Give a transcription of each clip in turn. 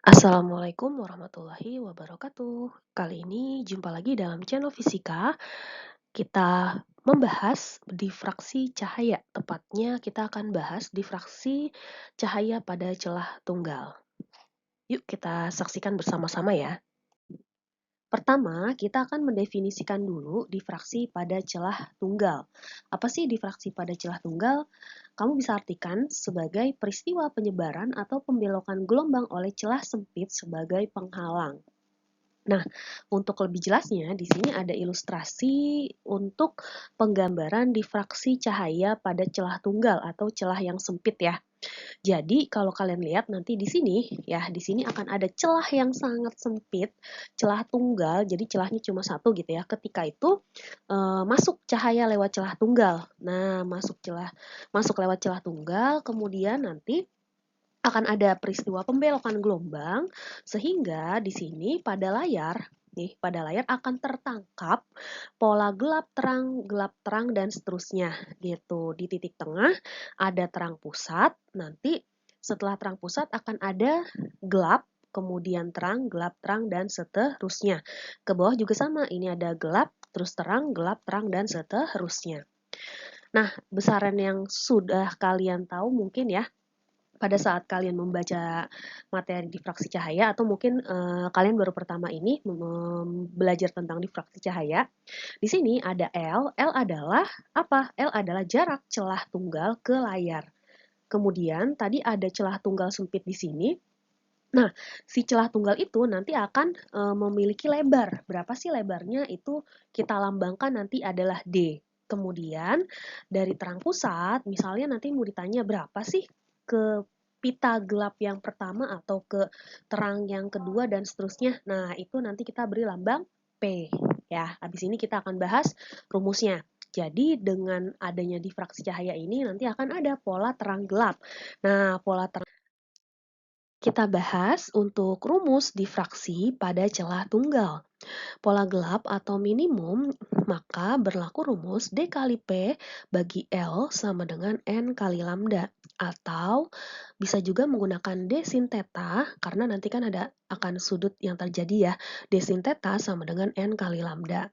Assalamualaikum warahmatullahi wabarakatuh. Kali ini jumpa lagi dalam channel Fisika. Kita membahas difraksi cahaya. Tepatnya kita akan bahas difraksi cahaya pada celah tunggal. Yuk kita saksikan bersama-sama ya. Pertama, kita akan mendefinisikan dulu difraksi pada celah tunggal. Apa sih difraksi pada celah tunggal? Kamu bisa artikan sebagai peristiwa penyebaran atau pembelokan gelombang oleh celah sempit sebagai penghalang. Nah, untuk lebih jelasnya, di sini ada ilustrasi untuk penggambaran difraksi cahaya pada celah tunggal atau celah yang sempit ya. Jadi, kalau kalian lihat nanti di sini, ya, di sini akan ada celah yang sangat sempit, celah tunggal, jadi celahnya cuma satu gitu ya. Ketika itu masuk cahaya lewat celah tunggal. Nah, masuk lewat celah tunggal, kemudian nanti akan ada peristiwa pembelokan gelombang sehingga di sini pada layar akan tertangkap pola gelap terang dan seterusnya gitu. Di titik tengah ada terang pusat, nanti setelah terang pusat akan ada gelap, kemudian terang, gelap, terang dan seterusnya. Ke bawah juga sama, ini ada gelap, terus terang, gelap, terang dan seterusnya. Nah, besaran yang sudah kalian tahu mungkin ya pada saat kalian membaca materi difraksi cahaya atau mungkin kalian baru pertama ini belajar tentang difraksi cahaya. Di sini ada L. L adalah apa? L adalah jarak celah tunggal ke layar. Kemudian tadi ada celah tunggal sempit di sini. Nah, si celah tunggal itu nanti akan memiliki lebar. Berapa sih lebarnya? Itu kita lambangkan nanti adalah D. Kemudian dari terang pusat, misalnya nanti mau ditanya berapa sih ke pita gelap yang pertama atau ke terang yang kedua dan seterusnya. Nah, itu nanti kita beri lambang P ya. Habis ini kita akan bahas rumusnya. Jadi dengan adanya difraksi cahaya ini nanti akan ada pola terang gelap. Nah, pola terang kita bahas untuk rumus difraksi pada celah tunggal. Pola gelap atau minimum, maka berlaku rumus D kali P bagi L sama dengan N kali lambda. Atau bisa juga menggunakan D sin theta, karena nanti kan ada akan sudut yang terjadi ya. D sin theta sama dengan N kali lambda.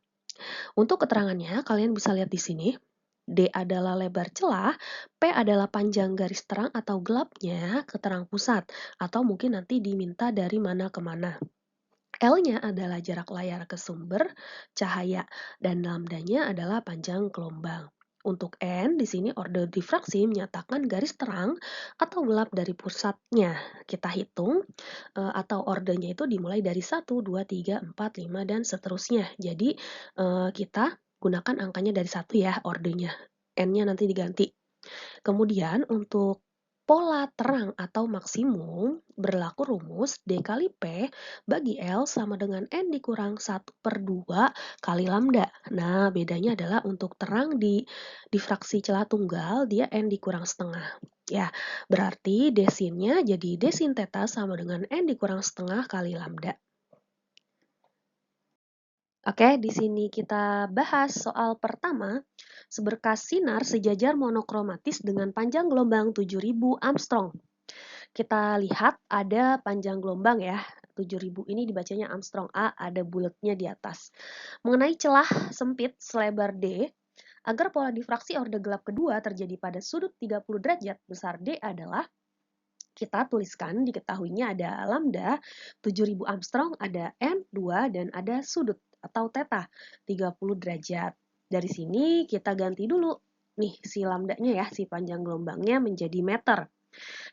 Untuk keterangannya, kalian bisa lihat di sini. D adalah lebar celah, P adalah panjang garis terang atau gelapnya ke terang pusat, atau mungkin nanti diminta dari mana ke mana. L-nya adalah jarak layar ke sumber cahaya dan lambdanya adalah panjang gelombang. Untuk N, di sini order difraksi menyatakan garis terang atau gelap dari pusatnya. Kita hitung atau ordernya itu dimulai dari 1, 2, 3, 4, 5 dan seterusnya. Jadi kita gunakan angkanya dari 1 ya ordernya. N-nya nanti diganti. Kemudian untuk pola terang atau maksimum berlaku rumus D kali P bagi L sama dengan N dikurang 1/2 kali lambda. Nah, bedanya adalah untuk terang di difraksi celah tunggal, dia N dikurang setengah. Ya, berarti D sin-nya jadi D sin theta sama dengan N dikurang setengah kali lambda. Oke, di sini kita bahas soal pertama, seberkas sinar sejajar monokromatis dengan panjang gelombang 7000 Armstrong. Kita lihat ada panjang gelombang ya, 7000 ini dibacanya Armstrong A, ada bulatnya di atas. Mengenai celah sempit selebar D, agar pola difraksi orde gelap kedua terjadi pada sudut 30 derajat, besar D adalah kita tuliskan diketahuinya ada lambda 7000 Armstrong, ada N 2 dan ada sudut atau theta 30 derajat. Dari sini kita ganti dulu nih si lambdanya ya, si panjang gelombangnya menjadi meter.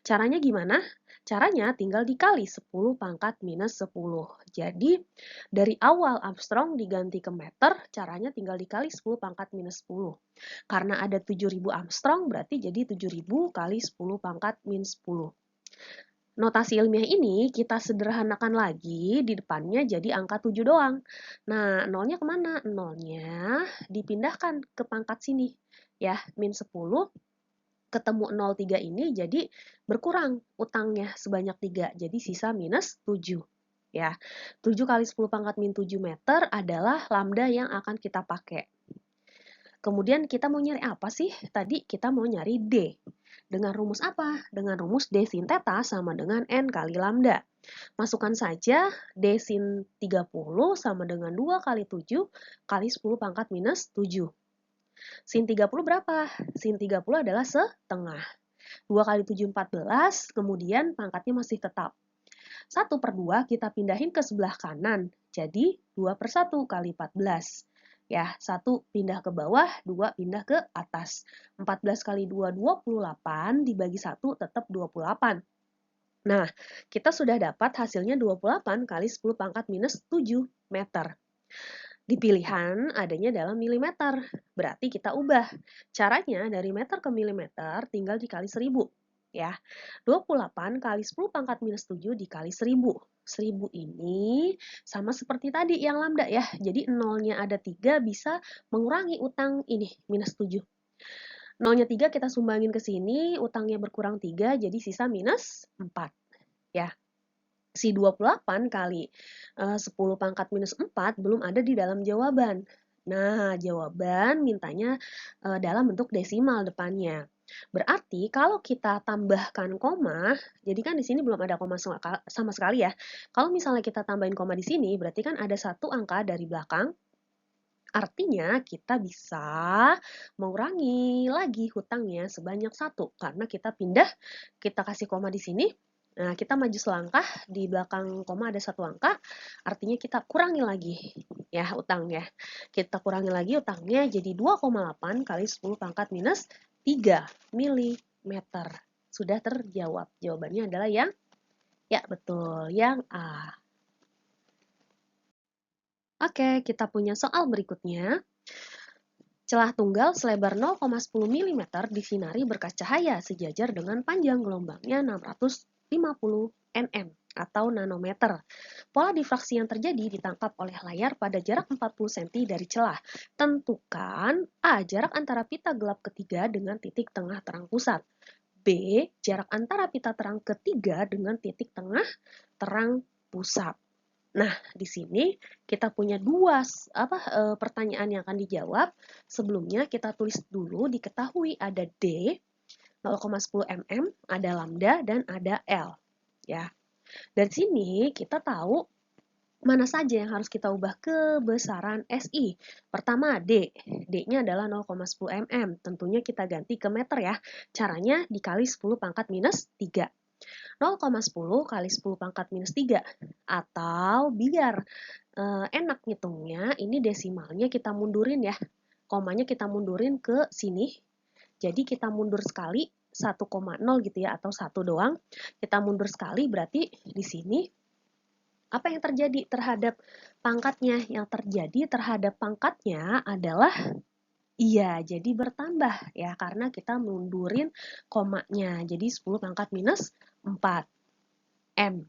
Caranya gimana? Caranya tinggal dikali 10 pangkat minus 10. Jadi dari awal Armstrong diganti ke meter, caranya tinggal dikali 10 pangkat minus 10. Karena ada 7000 Armstrong berarti jadi 7000 kali 10 pangkat minus 10. Notasi ilmiah ini kita sederhanakan lagi, di depannya jadi angka 7 doang. Nah, nolnya kemana? Nolnya dipindahkan ke pangkat sini. Ya, min 10 ketemu 0,3 ini jadi berkurang utangnya sebanyak 3. Jadi sisa minus 7. Ya, 7 kali 10 pangkat min 7 meter adalah lambda yang akan kita pakai. Kemudian kita mau nyari apa sih? Tadi kita mau nyari D. Dengan rumus apa? Dengan rumus D sin theta sama dengan N kali lambda. Masukkan saja D sin 30 sama dengan 2 kali 7 kali 10 pangkat minus 7. Sin 30 berapa? Sin 30 adalah setengah. 2 kali 7, 14, kemudian pangkatnya masih tetap. 1/2 kita pindahin ke sebelah kanan, jadi 2/1 kali 14. Ya, 1 pindah ke bawah, 2 pindah ke atas. 14 kali 2, 28, dibagi 1 tetap 28. Nah, kita sudah dapat hasilnya 28 kali 10 pangkat minus 7 meter. Di pilihan adanya dalam milimeter, berarti kita ubah. Caranya dari meter ke milimeter tinggal dikali 1000. Ya, 28 kali 10 pangkat minus 7 dikali 1000. 1000 ini sama seperti tadi yang lambda ya. Jadi nolnya ada 3 bisa mengurangi utang ini minus 7. Nolnya 3 kita sumbangin ke sini, utangnya berkurang 3 jadi sisa minus 4. Ya, si 28 kali 10 pangkat minus 4 belum ada di dalam jawaban. Nah, jawaban mintanya dalam bentuk desimal depannya. Berarti kalau kita tambahkan koma, jadi kan di sini belum ada koma sama sekali ya. Kalau misalnya kita tambahin koma di sini, berarti kan ada satu angka dari belakang. Artinya kita bisa mengurangi lagi hutangnya sebanyak 1 karena kita pindah, kita kasih koma di sini. Nah, kita maju selangkah, di belakang koma ada 1 angka, artinya kita kurangi lagi ya utangnya. Kita kurangi lagi utangnya jadi 2,8 kali 10 pangkat minus 3 mm. Sudah terjawab. Jawabannya adalah yang ya betul, yang A. Oke, kita punya soal berikutnya. Celah tunggal selebar 0,10 mm disinari berkas cahaya sejajar dengan panjang gelombangnya 650 nm atau nanometer. Pola difraksi yang terjadi ditangkap oleh layar pada jarak 40 cm dari celah. Tentukan A. Jarak antara pita gelap ketiga dengan titik tengah terang pusat. B. Jarak antara pita terang ketiga dengan titik tengah terang pusat. Nah, di sini kita punya dua pertanyaan yang akan dijawab. Sebelumnya kita tulis dulu, diketahui ada D 0,10 mm, ada lambda, dan ada L. Ya. Dari sini kita tahu mana saja yang harus kita ubah kebesaran SI. Pertama, D. D-nya adalah 0,10 mm. Tentunya kita ganti ke meter ya. Caranya dikali 10 pangkat minus 3. 0,10 kali 10 pangkat minus 3. Atau biar enak ngitungnya, ini desimalnya kita mundurin ya. Komanya kita mundurin ke sini. Jadi kita mundur sekali 1,0 gitu ya, atau 1 doang. Kita mundur sekali berarti di sini apa yang terjadi terhadap pangkatnya? Yang terjadi terhadap pangkatnya adalah iya, jadi bertambah ya karena kita mundurin komanya. Jadi 10 pangkat minus 4 M.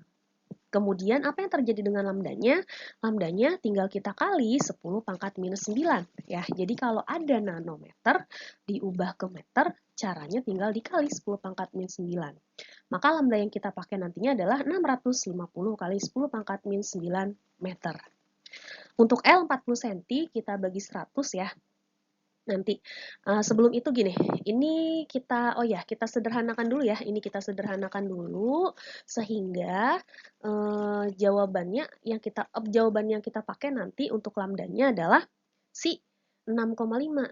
Kemudian apa yang terjadi dengan lambdanya? Lambdanya tinggal kita kali 10 pangkat minus 9 ya. Jadi kalau ada nanometer diubah ke meter, caranya tinggal dikali 10 pangkat minus 9. Maka lambda yang kita pakai nantinya adalah 650 kali 10 pangkat minus 9 meter. Untuk L 40 cm kita bagi 100 ya. Nanti sebelum itu gini, ini kita kita sederhanakan dulu ya. Ini kita sederhanakan dulu sehingga jawaban yang kita pakai nanti untuk lambdanya adalah si 6,5. 6,5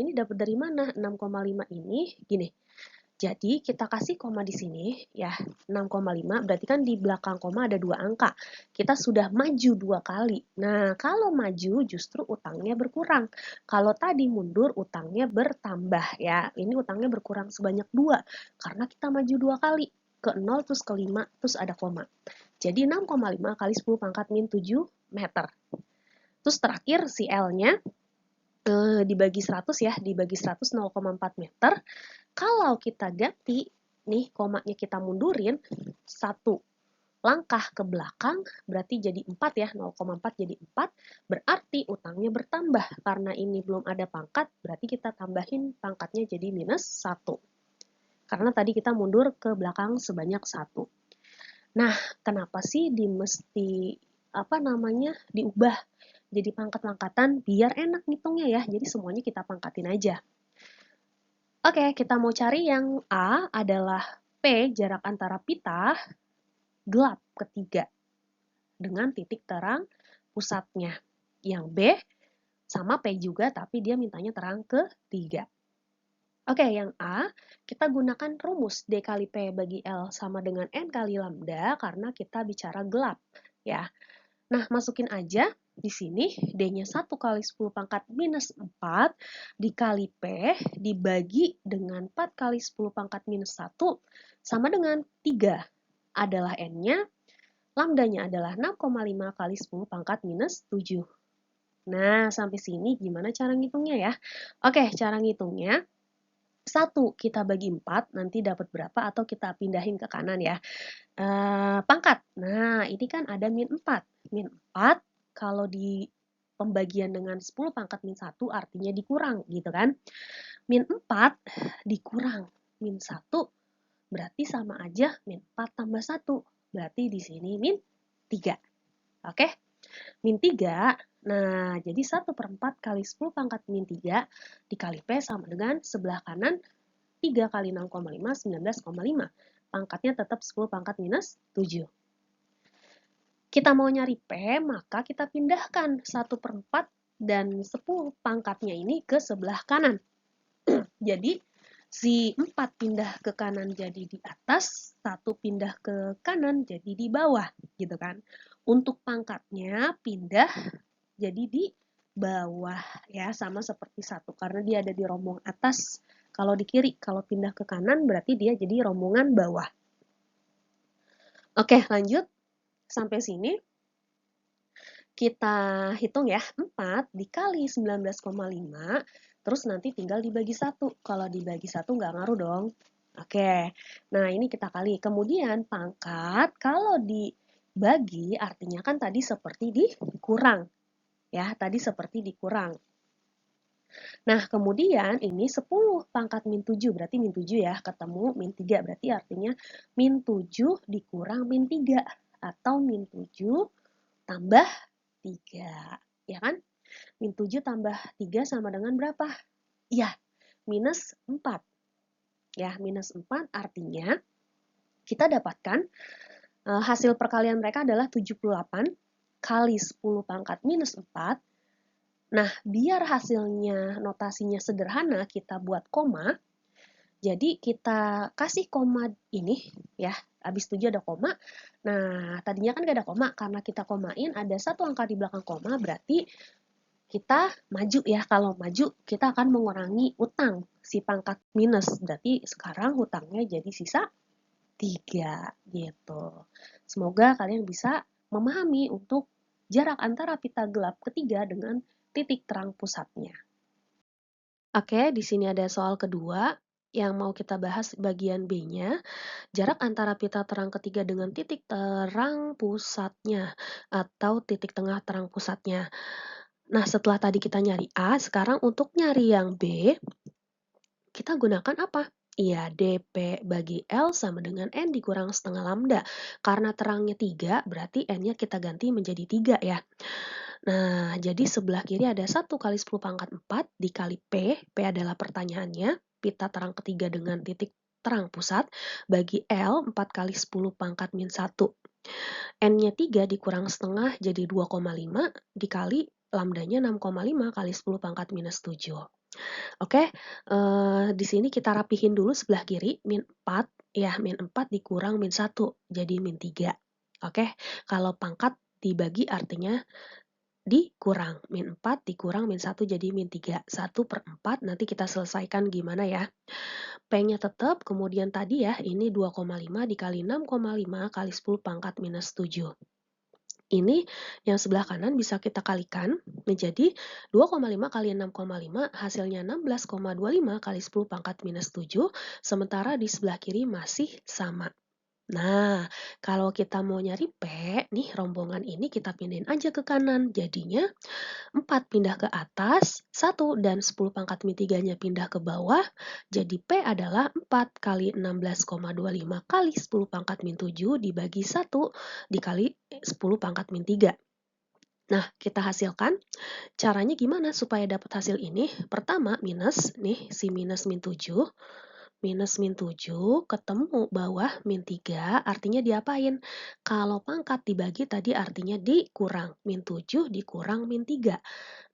ini dapat dari mana? 6,5 ini gini. Jadi kita kasih koma di sini ya, 6,5 berarti kan di belakang koma ada 2 angka. Kita sudah maju 2 kali. Nah, kalau maju justru utangnya berkurang. Kalau tadi mundur utangnya bertambah ya. Ini utangnya berkurang sebanyak 2 karena kita maju 2 kali. Ke 0 terus ke 5 terus ada koma. Jadi 6,5 kali 10 pangkat min 7 meter. Terus terakhir si L-nya dibagi 100 ya, dibagi 100 0,4 meter. Kalau kita ganti nih komanya kita mundurin 1 langkah ke belakang berarti jadi 4 ya, 0,4 jadi 4, berarti utangnya bertambah. Karena ini belum ada pangkat, berarti kita tambahin pangkatnya jadi minus 1. Karena tadi kita mundur ke belakang sebanyak 1. Nah, kenapa sih diubah jadi pangkat-pangkatan biar enak ngitungnya ya. Jadi semuanya kita pangkatin aja. Oke, kita mau cari yang A adalah P, jarak antara pita gelap ketiga dengan titik terang pusatnya. Yang B sama P juga, tapi dia mintanya terang ketiga. Oke, yang A, kita gunakan rumus D kali P bagi L sama dengan N kali lambda karena kita bicara gelap, ya. Nah, masukin aja di sini D-nya 1 kali 10 pangkat minus 4 dikali P dibagi dengan 4 kali 10 pangkat minus 1 sama dengan 3 adalah N-nya, lambdanya adalah 6,5 kali 10 pangkat minus 7. Nah, sampai sini gimana cara ngitungnya ya? Oke, cara ngitungnya 1 kita bagi 4, nanti dapat berapa atau kita pindahin ke kanan ya. Pangkat, nah ini kan ada min 4. Min 4 kalau di pembagian dengan 10 pangkat min 1 artinya dikurang gitu kan. Min 4 dikurang min 1 berarti sama aja min 4 tambah 1. Berarti di sini min 3. Oke, min 3. Nah, jadi 1/4 kali 10 pangkat min 3 dikali P sama dengan sebelah kanan 3 kali 6,5, 19,5. Pangkatnya tetap 10 pangkat minus 7. Kita mau nyari P, maka kita pindahkan 1/4 dan 10 pangkatnya ini ke sebelah kanan. Jadi, si 4 pindah ke kanan jadi di atas, 1 pindah ke kanan jadi di bawah, gitu kan. Untuk pangkatnya pindah jadi di bawah, ya, sama seperti 1, karena dia ada di rombong atas. Kalau di kiri, kalau pindah ke kanan berarti dia jadi rombongan bawah. Oke, lanjut. Sampai sini. Kita hitung ya, 4 dikali 19,5, terus nanti tinggal dibagi 1. Kalau dibagi 1 nggak ngaruh dong. Oke, nah ini kita kali. Kemudian pangkat, kalau dibagi artinya kan tadi seperti dikurang. Ya, tadi seperti dikurang. Nah, kemudian ini 10 pangkat min 7, berarti min 7 ya, ketemu min 3, berarti artinya min 7 dikurang min 3, atau min 7 tambah 3, ya kan? Min 7 tambah 3 sama dengan berapa? Ya, minus 4. Ya, minus 4 artinya kita dapatkan hasil perkalian mereka adalah 78 kali 10 pangkat minus 4. Nah, biar hasilnya notasinya sederhana, kita buat koma. Jadi kita kasih koma ini ya, habis 7 ada koma. Nah, tadinya kan gak ada koma, karena kita komain ada satu angka di belakang koma, berarti kita maju ya. Kalau maju, kita akan mengurangi utang si pangkat minus. Berarti sekarang hutangnya jadi sisa 3 gitu. Semoga kalian bisa memahami untuk jarak antara pita gelap ketiga dengan titik terang pusatnya. Oke, di sini ada soal kedua yang mau kita bahas bagian B-nya. Jarak antara pita terang ketiga dengan titik terang pusatnya atau titik tengah terang pusatnya. Nah, setelah tadi kita nyari A, sekarang untuk nyari yang B, kita gunakan apa? Iya, dP bagi L sama dengan N dikurang setengah lambda. Karena terangnya 3, berarti N-nya kita ganti menjadi 3 ya. Nah, jadi sebelah kiri ada 1 kali 10 pangkat 4 dikali P. P adalah pertanyaannya, pita terang ketiga dengan titik terang pusat, bagi L 4 kali 10 pangkat min 1. N-nya 3 dikurang setengah jadi 2,5 dikali lambdanya 6,5 kali 10 pangkat minus 7. Oke, di sini kita rapihin dulu sebelah kiri, min 4, ya min 4 dikurang min 1, jadi min 3. Oke, kalau pangkat dibagi artinya dikurang, min 4 dikurang min 1 jadi min 3, 1/4, nanti kita selesaikan gimana ya. P-nya tetap, kemudian tadi ya, ini 2,5 dikali 6,5 kali 10 pangkat minus 7. Ini yang sebelah kanan bisa kita kalikan menjadi 2,5 kali 6,5 hasilnya 16,25 kali 10 pangkat minus 7, sementara di sebelah kiri masih sama. Nah, kalau kita mau nyari P, nih rombongan ini kita pindahin aja ke kanan. Jadinya 4 pindah ke atas, 1 dan 10 pangkat min 3-nya pindah ke bawah. Jadi P adalah 4 kali 16,25 kali 10 pangkat min 7 dibagi 1 dikali 10 pangkat min 3. Nah, kita hasilkan. Caranya gimana supaya dapat hasil ini? Pertama, minus, nih si minus min 7. Minus min 7 ketemu bawah min 3 artinya diapain? Kalau pangkat dibagi tadi artinya dikurang. Min 7 dikurang min 3.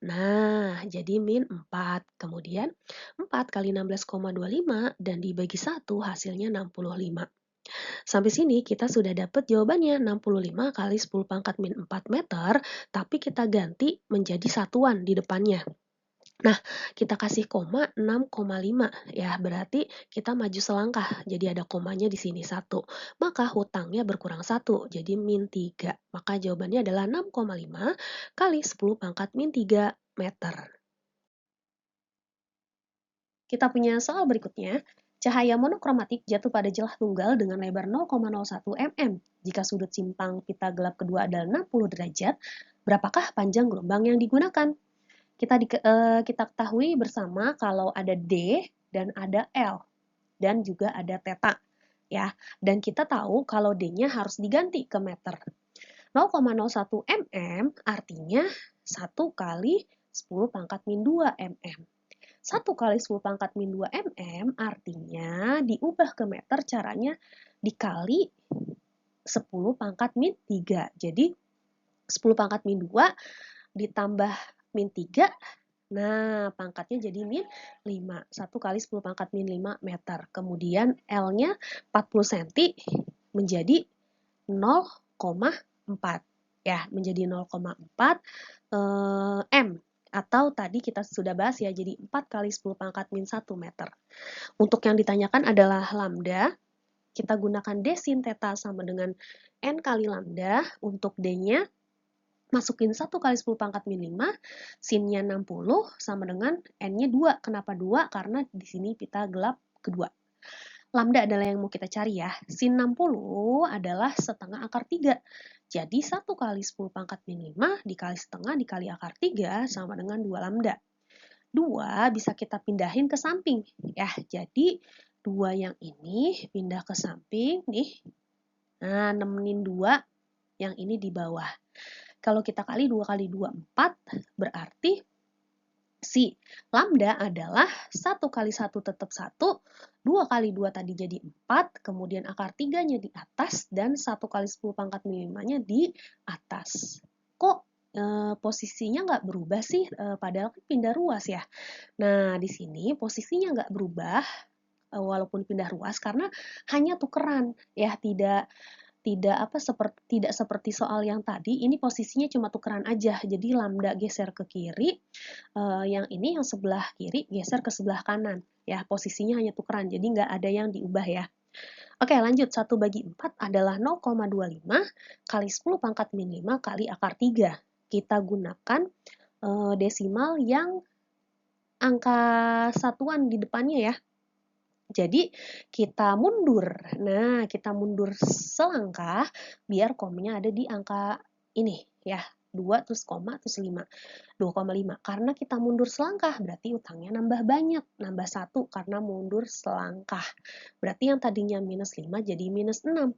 Nah, jadi min 4. Kemudian 4 kali 16,25 dan dibagi 1 hasilnya 65. Sampai sini kita sudah dapat jawabannya 65 kali 10 pangkat min 4 meter, tapi kita ganti menjadi satuan di depannya. Nah, kita kasih koma 6,5 ya, berarti kita maju selangkah. Jadi ada komanya di sini 1. Maka hutangnya berkurang 1, jadi min 3. Maka jawabannya adalah 6,5 kali 10 pangkat min 3 meter. Kita punya soal berikutnya. Cahaya monokromatik jatuh pada jelah tunggal dengan lebar 0,01 mm. Jika sudut simpang pita gelap kedua adalah 60 derajat, berapakah panjang gelombang yang digunakan? Kita ketahui bersama kalau ada D dan ada L dan juga ada theta ya. Dan kita tahu kalau D-nya harus diganti ke meter. 0,01 mm artinya 1 kali 10 pangkat min 2 mm. 1 kali 10 pangkat min 2 mm artinya diubah ke meter caranya dikali 10 pangkat min 3. Jadi 10 pangkat min 2 ditambah min 3, nah pangkatnya jadi min 5. 1 kali 10 pangkat min 5 meter. Kemudian L-nya 40 cm menjadi 0,4. Ya, menjadi 0,4 M. Atau tadi kita sudah bahas ya, jadi 4 kali 10 pangkat min 1 meter. Untuk yang ditanyakan adalah lambda. Kita gunakan D sin theta sama dengan N kali lambda. Untuk D-nya masukin 1 kali 10 pangkat min 5, sin-nya 60 sama dengan N-nya 2. Kenapa 2? Karena di sini pita gelap kedua. Lambda adalah yang mau kita cari ya. Sin 60 adalah setengah akar 3. Jadi 1 kali 10 pangkat min 5 dikali setengah dikali akar 3 sama dengan 2 lambda. 2 bisa kita pindahin ke samping. Ya, jadi 2 yang ini pindah ke samping nih. Nah, nemenin 2 yang ini di bawah. Kalau kita kali 2 kali 2, 4, berarti si lambda adalah 1 kali 1 tetap 1, 2 kali 2 tadi jadi 4, kemudian akar 3-nya di atas, dan 1 kali 10 pangkat min 5-nya di atas. Kok posisinya nggak berubah sih, padahal kan pindah ruas ya. Nah, di sini posisinya nggak berubah, walaupun pindah ruas, karena hanya tukeran, ya, tidak seperti soal yang tadi, ini posisinya cuma tukeran aja. Jadi lambda geser ke kiri, yang ini yang sebelah kiri geser ke sebelah kanan. Ya, posisinya hanya tukeran, jadi nggak ada yang diubah ya. Oke, lanjut. 1/4 adalah 0,25 kali 10 pangkat min 5 kali akar 3. Kita gunakan desimal yang angka satuan di depannya ya. Jadi kita mundur. Nah, kita mundur selangkah biar komanya ada di angka ini ya. 2 terus koma terus 5. 2,5. Karena kita mundur selangkah berarti utangnya nambah banyak. Nambah 1 karena mundur selangkah. Berarti yang tadinya minus 5 jadi minus 6.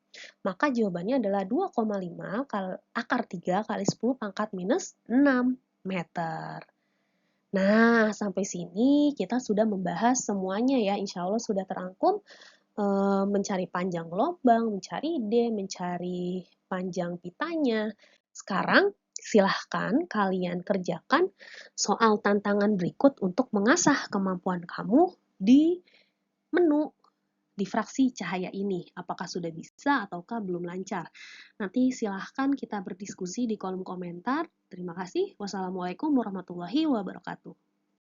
Maka jawabannya adalah 2,5 kali akar 3 kali 10 pangkat minus 6 meter. Nah, sampai sini kita sudah membahas semuanya ya. Insya Allah sudah terangkum, mencari panjang gelombang, mencari D, mencari panjang pitanya. Sekarang silahkan kalian kerjakan soal tantangan berikut untuk mengasah kemampuan kamu di menu difraksi cahaya ini. Apakah sudah bisa ataukah belum lancar? Nanti silahkan kita berdiskusi di kolom komentar. Terima kasih. Wassalamualaikum warahmatullahi wabarakatuh.